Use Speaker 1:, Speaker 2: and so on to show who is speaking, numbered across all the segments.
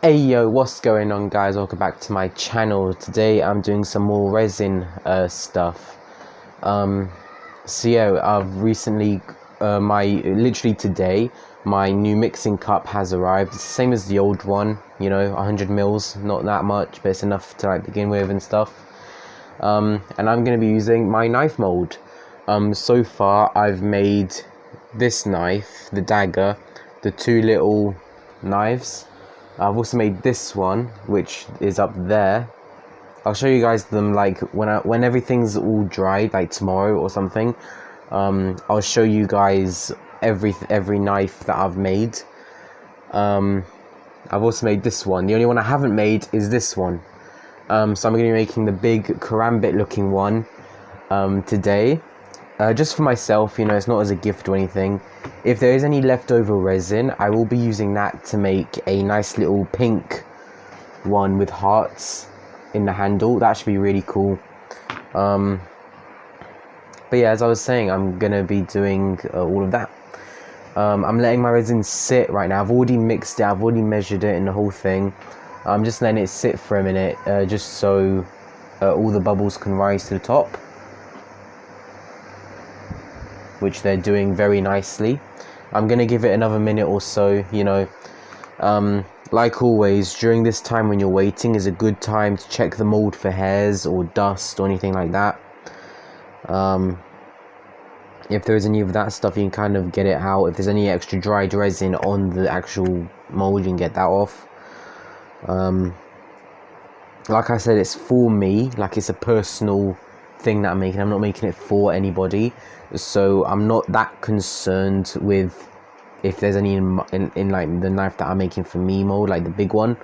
Speaker 1: Hey yo, what's going on guys? Welcome back to my channel. Today I'm doing some more resin stuff. So yeah, I've recently literally today my new mixing cup has arrived. It's the same as the old one, you know, 100 mils, not that much, but it's enough to like begin with and stuff. And I'm going to be using my knife mold. So far I've made this knife, the dagger, the two little knives. I've also made this one, which is up there. I'll show you guys them like when everything's all dried, like tomorrow or something. I'll show you guys every knife that I've made. I've also made this one. The only one I haven't made is this one. So I'm going to be making the big karambit looking one today. Just for myself, you know, it's not as a gift or anything. If there is any leftover resin, I will be using that to make a nice little pink one with hearts in the handle. That should be really cool. But yeah, as I was saying, I'm gonna be doing all of that. I'm letting my resin sit right now. I've already mixed it, I've already measured it and the whole thing. I'm just letting it sit for a minute, just so all the bubbles can rise to the top, which they're doing very nicely. I'm gonna give it another minute or so, you know. Like always, during this time when you're waiting is a good time to check the mold for hairs or dust or anything like that. If there's any of that stuff, you can kind of get it out. If there's any extra dried resin on the actual mold, you can get that off. Like I said, it's for me, like it's a personal thing that I'm making. I'm not making it for anybody, so I'm not that concerned with if there's any in like the knife that I'm making for me mold, like the big one.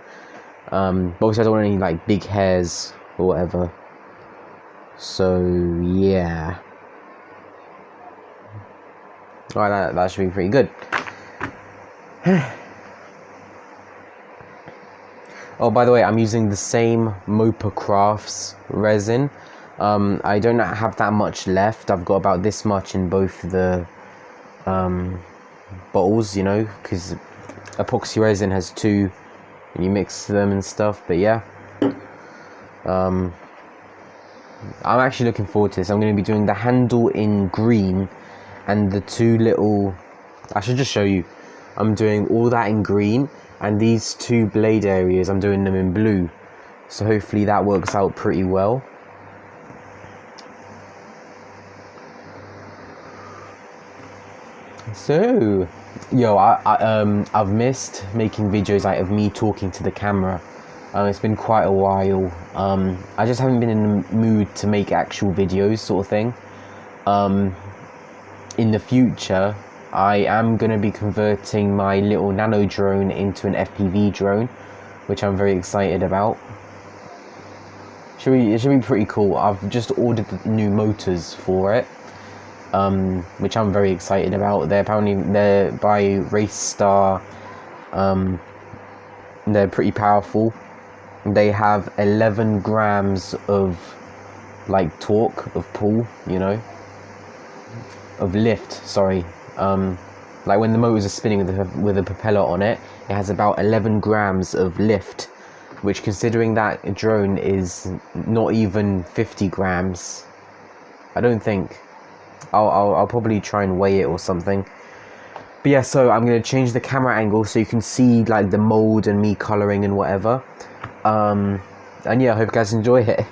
Speaker 1: But obviously I don't want any like big hairs or whatever, so yeah. Alright, that should be pretty good. Oh, by the way, I'm using the same Mopa Crafts resin. I don't have that much left. I've got about this much in both the bottles, you know, because epoxy resin has two and you mix them and stuff. But yeah, I'm actually looking forward to this. I'm going to be doing the handle in green and the two little, I should just show you, I'm doing all that in green, and these two blade areas I'm doing them in blue, so hopefully that works out pretty well. So, yo, I've missed making videos like of me talking to the camera. It's been quite a while. I just haven't been in the mood to make actual videos, sort of thing. In the future, I am going to be converting my little nano drone into an FPV drone, which I'm very excited about. It should be pretty cool. I've just ordered the new motors for it, which I'm very excited about. They're by Race Star. They're pretty powerful. They have 11 grams of like torque, of pull, you know, of lift, sorry. Like when the motors are spinning with a propeller on it, it has about 11 grams of lift, which, considering that a drone is not even 50 grams, I don't think. I'll probably try and weigh it or something. But yeah, so I'm going to change the camera angle so you can see like the mold and me colouring and whatever. And yeah, I hope you guys enjoy it.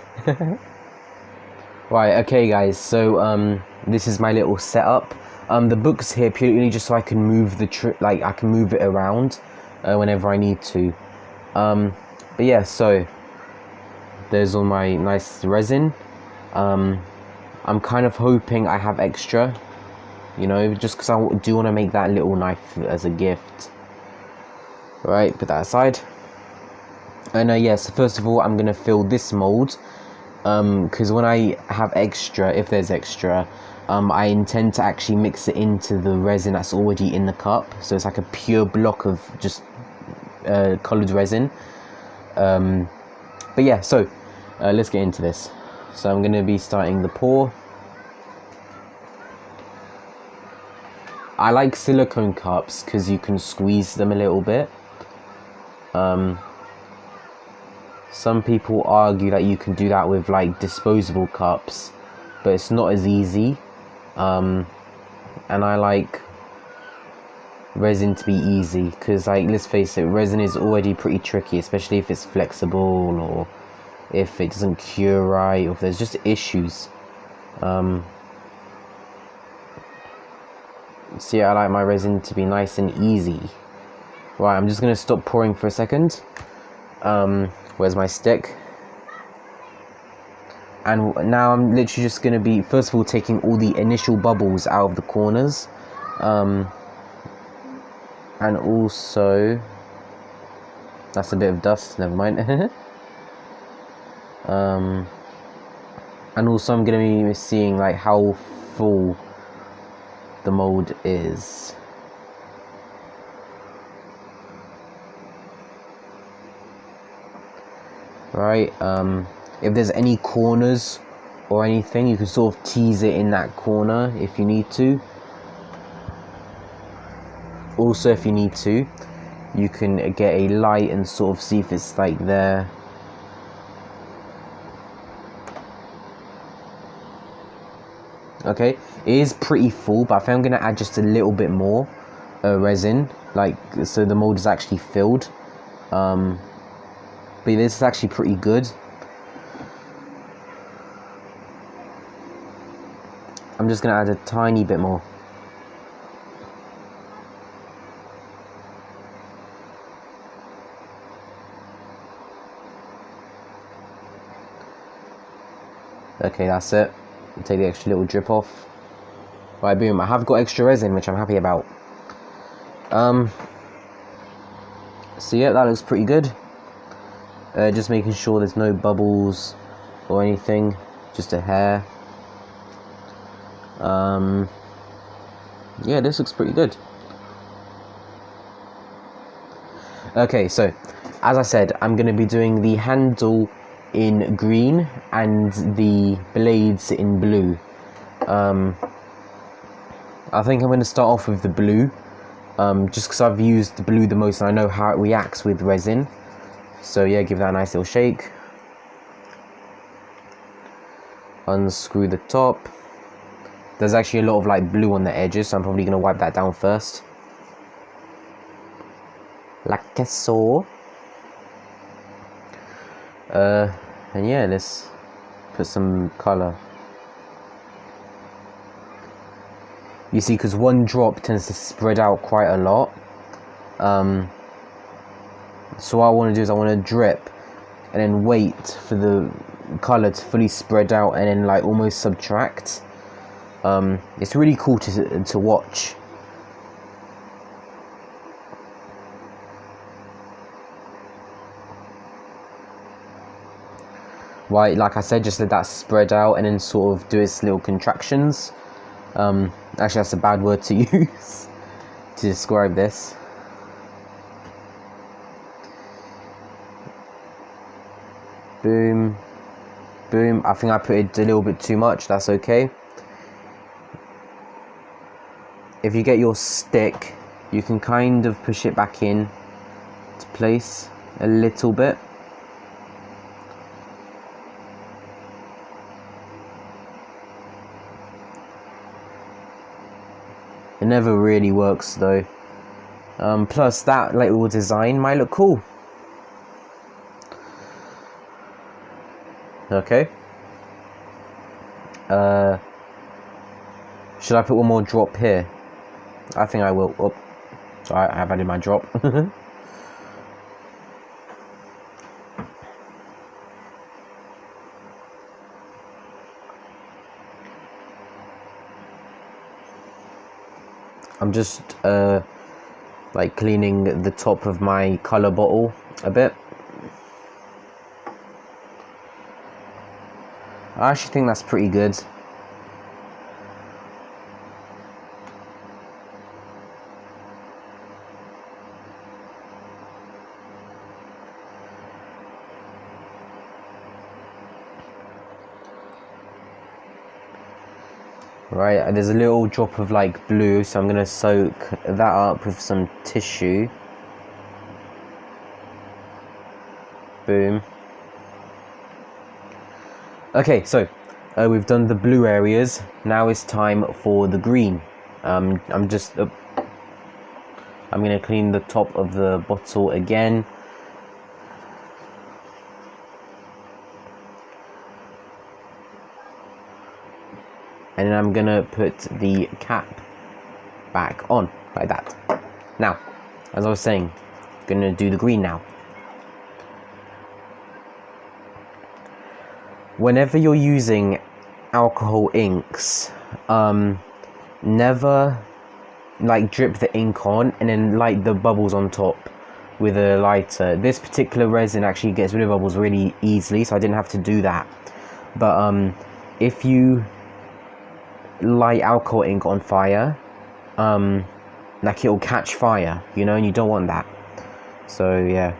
Speaker 1: Right, okay guys, so this is my little setup. The book's here purely just so I can move I can move it around whenever I need to. But yeah, so there's all my nice resin. I'm kind of hoping I have extra, you know, just because I do want to make that little knife as a gift. Right, put that aside. And yeah, so first of all, I'm going to fill this mold, because when I have extra, if there's extra, I intend to actually mix it into the resin that's already in the cup, so it's like a pure block of just coloured resin. But yeah, so let's get into this. So I'm going to be starting the pour. I like silicone cups because you can squeeze them a little bit. Some people argue that you can do that with like disposable cups, but it's not as easy. And I like resin to be easy, because like, let's face it, resin is already pretty tricky, especially if it's flexible or if it doesn't cure right, or if there's just issues. So yeah, I like my resin to be nice and easy. Right, I'm just gonna stop pouring for a second. Where's my stick? And now I'm literally just gonna be, first of all, taking all the initial bubbles out of the corners. And also, that's a bit of dust, never mind. And also I'm gonna be seeing like how full the mold is. Right, if there's any corners or anything, you can sort of tease it in that corner if you need to. Also, if you need to, you can get a light and sort of see if it's like there. Okay, it is pretty full, but I think I'm going to add just a little bit more resin, like, so the mold is actually filled. But this is actually pretty good. I'm just going to add a tiny bit more. Okay, that's it. Take the extra little drip off. Right, boom. I have got extra resin, which I'm happy about. So yeah, that looks pretty good. Just making sure there's no bubbles or anything, just a hair. Yeah, this looks pretty good. Okay, so as I said, I'm going to be doing the handle in green and the blades in blue. I think I'm going to start off with the blue, just because I've used the blue the most and I know how it reacts with resin. So yeah, give that a nice little shake. Unscrew the top. There's actually a lot of like blue on the edges, so I'm probably going to wipe that down first. Like so. And yeah, let's put some color. You see, because one drop tends to spread out quite a lot. So what I want to do is I want to drip and then wait for the color to fully spread out and then like almost subtract. It's really cool to watch. Right, like I said, just let that spread out and then sort of do its little contractions. Actually, that's a bad word to use to describe this. Boom, boom. I think I put it a little bit too much, that's okay. If you get your stick, you can kind of push it back in to place a little bit. It never really works though. Plus that little design might look cool. Okay. Should I put one more drop here? I think I will. Oh, sorry, I have added my drop. I'm just like cleaning the top of my color bottle a bit. I actually think that's pretty good. Right, there's a little drop of like blue, so I'm gonna soak that up with some tissue. Boom. Okay, so we've done the blue areas. Now it's time for the green. I'm gonna clean the top of the bottle again. And then I'm gonna put the cap back on like that. Now, as I was saying, gonna do the green now. Whenever you're using alcohol inks, never like drip the ink on and then light the bubbles on top with a lighter. This particular resin actually gets rid of bubbles really easily, so I didn't have to do that. But if you light alcohol ink on fire, like it'll catch fire, you know, and you don't want that. So yeah.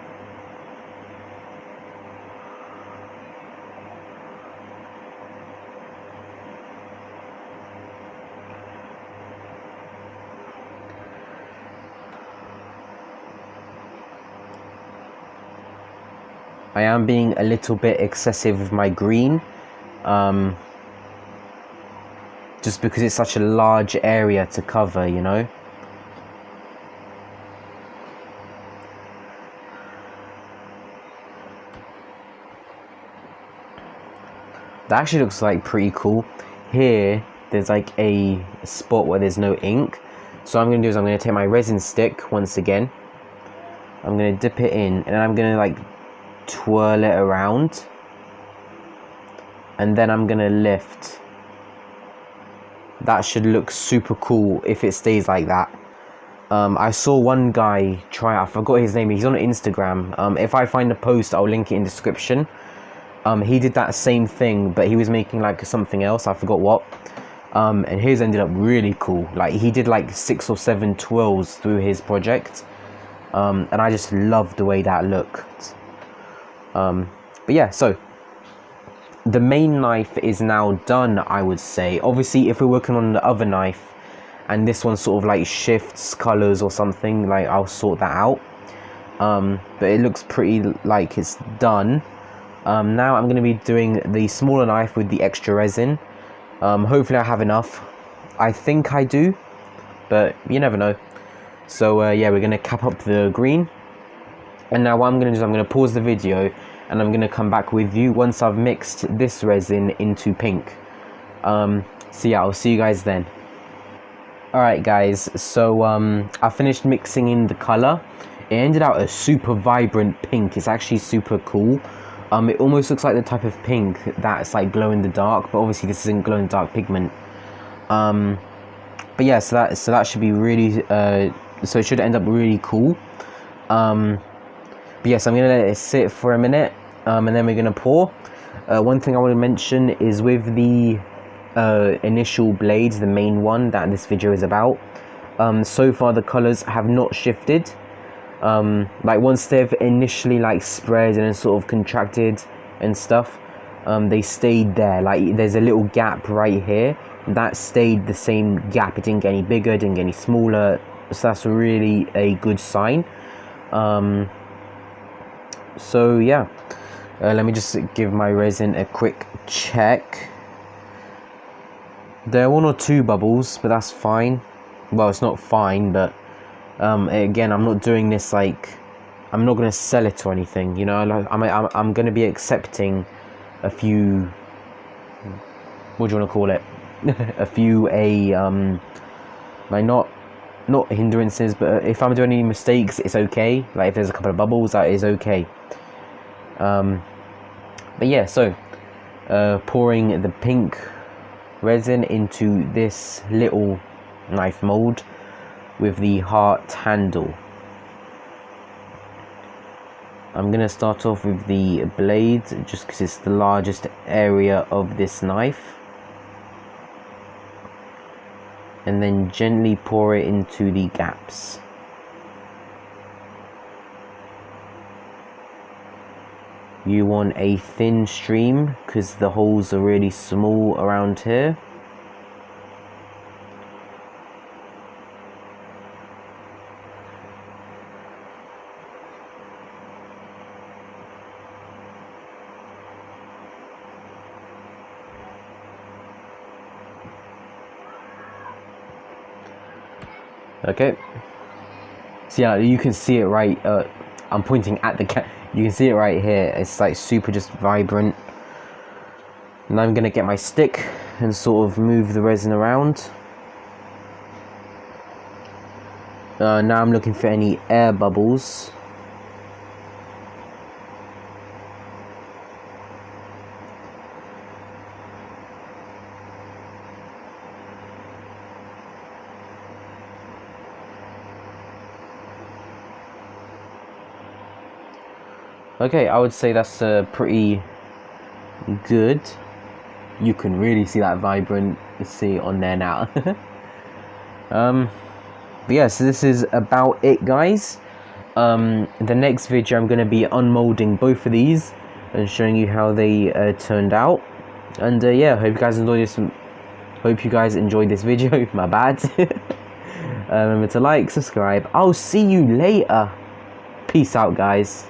Speaker 1: I am being a little bit excessive with my green, just because it's such a large area to cover, you know. That actually looks like pretty cool. Here, there's like a spot where there's no ink. So what I'm gonna do is I'm gonna take my resin stick once again. I'm gonna dip it in, and then I'm gonna like twirl it around, and then I'm gonna lift. That should look super cool if it stays like that. I saw one guy try it. I forgot his name. He's on Instagram. If I find a post, I'll link it in the description. He did that same thing, but he was making like something else. I forgot what. And his ended up really cool. Like he did like 6 or 7 twirls through his project, and I just loved the way that looked. But yeah, so the main knife is now done, I would say. Obviously, if we're working on the other knife and this one sort of like shifts colors or something, like I'll sort that out. But it looks pretty like it's done. Now I'm going to be doing the smaller knife with the extra resin. Hopefully I have enough. I think I do, but you never know. So yeah, we're going to cap up the green. And now what I'm going to do is I'm going to pause the video and I'm going to come back with you once I've mixed this resin into pink. So yeah, I'll see you guys then. Alright guys, so I finished mixing in the color. It ended out a super vibrant pink. It's actually super cool. It almost looks like the type of pink that's like glow in the dark, but obviously this isn't glow in the dark pigment. But yeah, so that should be really so it should end up really cool. But yes, I'm gonna let it sit for a minute, and then we're gonna pour. One thing I want to mention is with the initial blades, the main one that this video is about, so far the colors have not shifted. Like once they've initially like spread and then sort of contracted and stuff, they stayed there. Like there's a little gap right here that stayed the same gap. It didn't get any bigger, didn't get any smaller, so that's really a good sign. So yeah, let me just give my resin a quick check. There are 1 or 2 bubbles, but that's fine. Well, it's not fine, but again, I'm not doing this like, I'm not going to sell it or anything, you know. I'm going to be accepting a few, what do you want to call it, a few like not hindrances, but if I'm doing any mistakes, it's okay. Like if there's a couple of bubbles, that is okay. But yeah, so pouring the pink resin into this little knife mold with the heart handle. I'm gonna start off with the blade just because it's the largest area of this knife, and then gently pour it into the gaps. You want a thin stream because the holes are really small around here. Okay. So yeah, you can see it right. I'm pointing at the you can see it right here. It's like super just vibrant. Now I'm gonna get my stick and sort of move the resin around. Now I'm looking for any air bubbles. Okay, I would say that's pretty good. You can really see that vibrant, see on there now. But yeah, so this is about it, guys. The next video I'm going to be unmolding both of these and showing you how they turned out. And yeah, hope you guys enjoyed this. Hope you guys enjoyed this video. My bad. Remember to like, subscribe. I'll see you later. Peace out, guys.